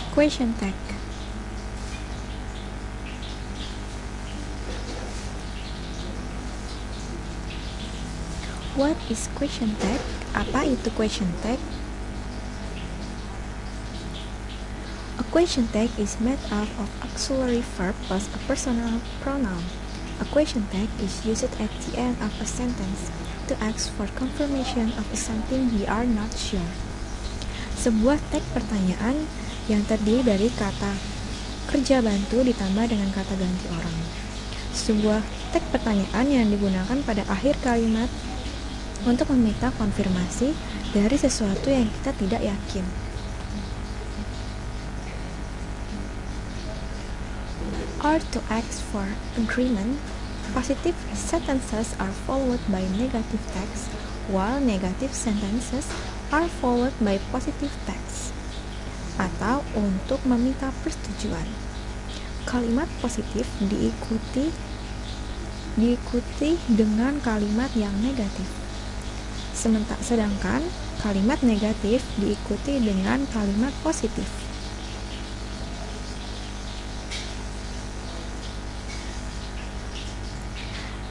Question tag. What is question tag? Apa itu question tag? A question tag is made up of auxiliary verb plus a personal pronoun. A question tag is used at the end of a sentence to ask for confirmation of something we are not sure. Sebuah tag pertanyaan yang terdiri dari kata kerja bantu ditambah dengan kata ganti orang. Sebuah tag pertanyaan yang digunakan pada akhir kalimat untuk meminta konfirmasi dari sesuatu yang kita tidak yakin. Or to ask for agreement, positive sentences are followed by negative text, while negative sentences are followed by positive text. Atau untuk meminta persetujuan, kalimat positif diikuti dengan kalimat yang negatif. Sedangkan kalimat negatif diikuti dengan kalimat positif.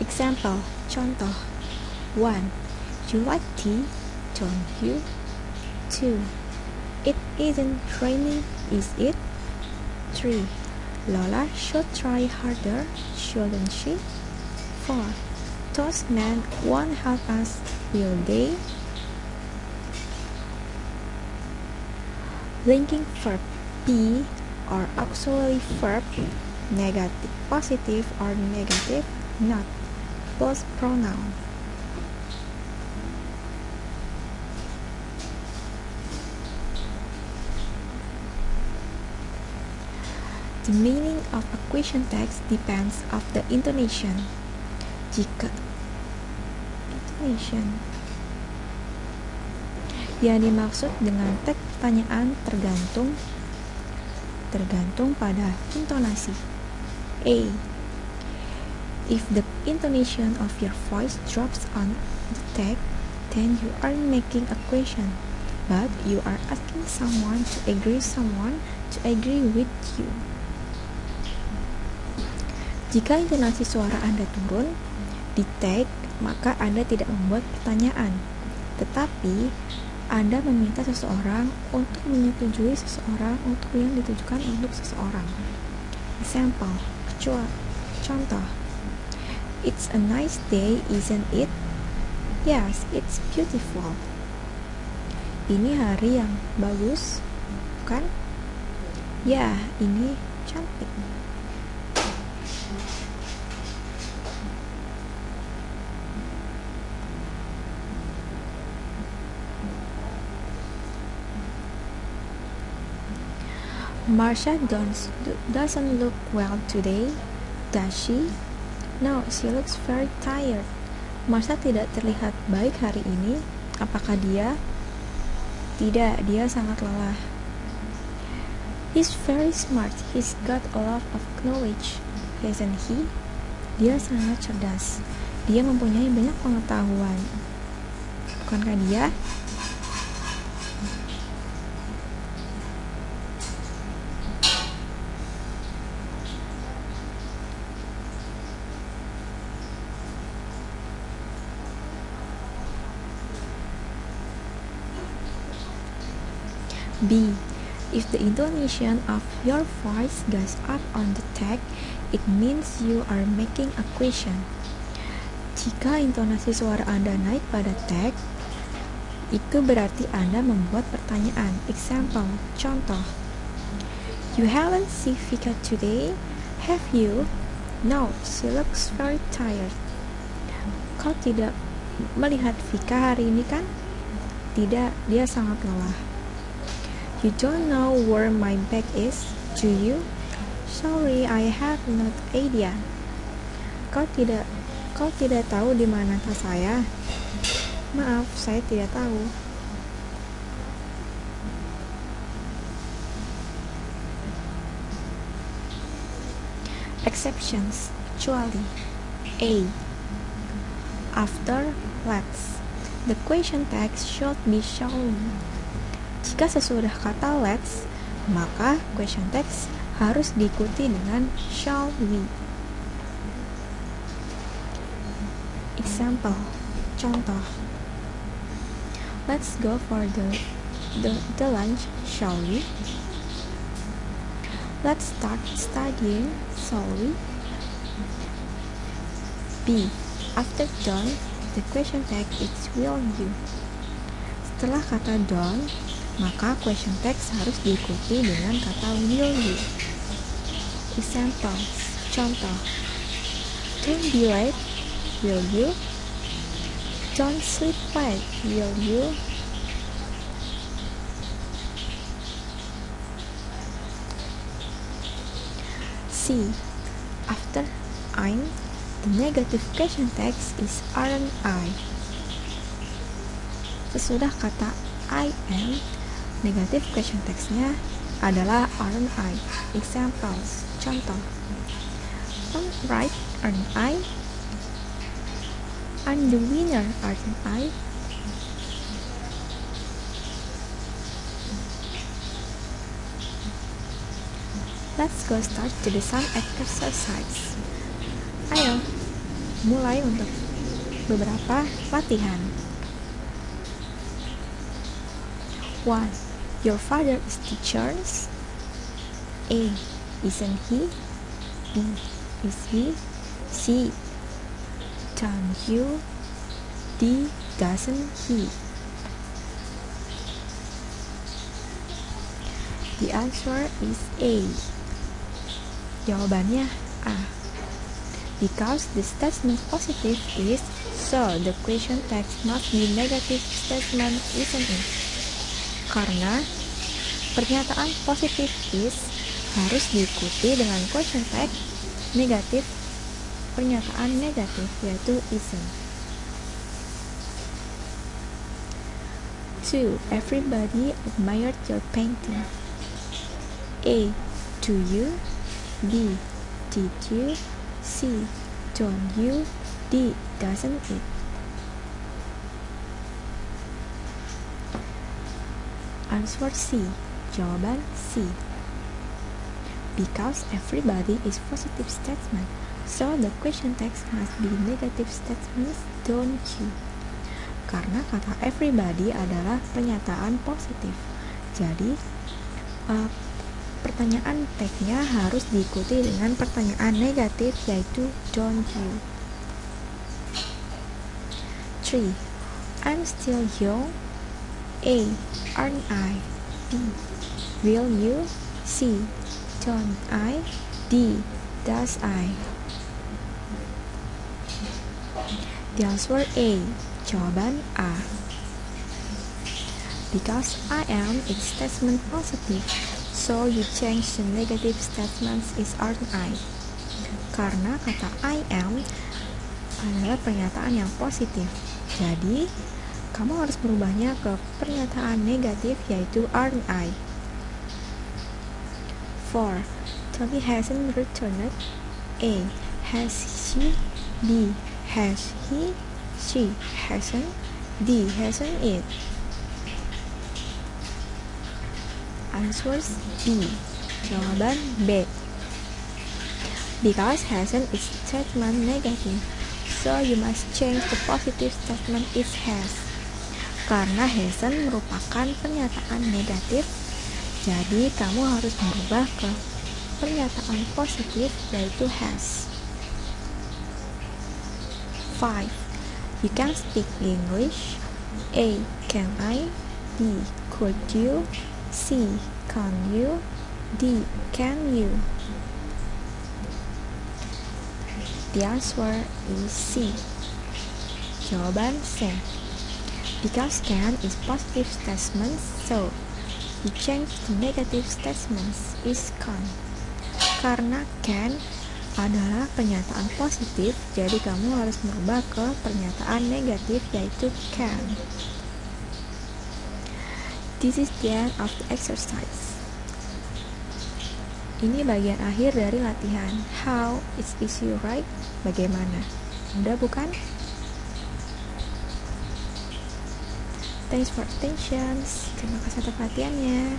Example, contoh. 1. You like tea, don't you? 2. It isn't raining, is it? 3. Lola should try harder, shouldn't she? 4. Those men won't help us, will they? Linking verb be or auxiliary verb negative, positive or negative, not, plus pronoun. The meaning of a question text depends of the intonation. Jika intonation yang dimaksud dengan teks pertanyaan tergantung pada intonasi. A. If the intonation of your voice drops on the text, then you aren't making a question, but you are asking someone to agree with you. Jika intonasi suara Anda turun di tag, maka Anda tidak membuat pertanyaan, tetapi Anda meminta seseorang untuk menyetujui seseorang untuk yang ditujukan untuk seseorang. Example, contoh. It's a nice day, isn't it? Yes, it's beautiful. Ini hari yang bagus, bukan? Ya, ini cantik. Marsha doesn't look well today, does she? No, she looks very tired. Marsha tidak terlihat baik hari ini. Apakah dia? Tidak, dia sangat lelah. He's very smart. He's got a lot of knowledge, isn't he? Dia sangat cerdas. Dia mempunyai banyak pengetahuan. Bukankah dia? B. If the intonation of your voice goes up on the text, it means you are making a question. Jika intonasi suara Anda naik pada teks, itu berarti Anda membuat pertanyaan. Example, contoh. You haven't seen Vika today, have you? No, she looks very tired. Kau tidak melihat Vika hari ini kan? Tidak, dia sangat lelah. You don't know where my bag is, do you? Sorry, I have no idea. Kau tidak tahu di mana tas saya? Maaf, saya tidak tahu. Exceptions, kecuali. A. After let's, the question text should be shown. Jika sesudah kata let's, maka question text harus diikuti dengan shall we. Example, contoh. Let's go for the lunch, shall we? Let's start studying, shall we? B. After don't, the question text is will you. Setelah kata don't, maka question text harus diikuti dengan kata will you. Example, contoh. Don't be late, will you? Don't sleep late, will you? C. After I'm, the negative question text is aren't I. Sesudah kata I am, negative question textnya adalah aren't I. Examples, contoh. I'm right, aren't I? I'm the winner, aren't I? Let's go start to do some exercise. Ayo, mulai untuk beberapa latihan. 1. Your father is teacher. A. Isn't he? B. Is he? C. Don't you? D. Doesn't he? The answer is A. Jawabannya A. Because the statement positive is, so the question text must be negative statement, isn't it? Karena pernyataan positif is harus diikuti dengan question text negatif pernyataan negatif, yaitu isn't. 2. Everybody admired your painting. A. Do you? B. Did you? C. Don't you? D. Doesn't it? Answer C. Jawaban C. Because everybody is positive statement, so the question text must be negative statements, don't you? Karena kata everybody adalah pernyataan positif, jadi pertanyaan tag-nya harus diikuti dengan pertanyaan negatif, yaitu don't you. 3. I'm still young. A. Aren't I? B. Will you? C. Don't I? D. Does I? The answer A. Jawaban A. Because I am is statement positive, so you change the negative statements is aren't I. Karena kata I am adalah pernyataan yang positif, jadi kamu harus merubahnya ke pernyataan negatif, yaitu aren't I. 4. Toby hasn't returned. A. Has she? B. Has he? C. Hasn't. D. Hasn't it? Answers B. Jawaban B. Because hasn't is statement negative, so you must change the positive statement is has. Karena hasn't merupakan pernyataan negatif, jadi kamu harus merubah ke pernyataan positif, yaitu has. 5. You can speak English. A. Can I? B. Could you? C. Can you? D. Can you? The answer is C. Jawaban C. Because can is positive statement, so you change the negative statements is can. Karena can adalah pernyataan positif, jadi kamu harus merubah ke pernyataan negatif, yaitu can. This is the end of the exercise. Ini bagian akhir dari latihan. How is you right? Bagaimana? Mudah bukan? Thanks for attention. Terima kasih atas perhatiannya.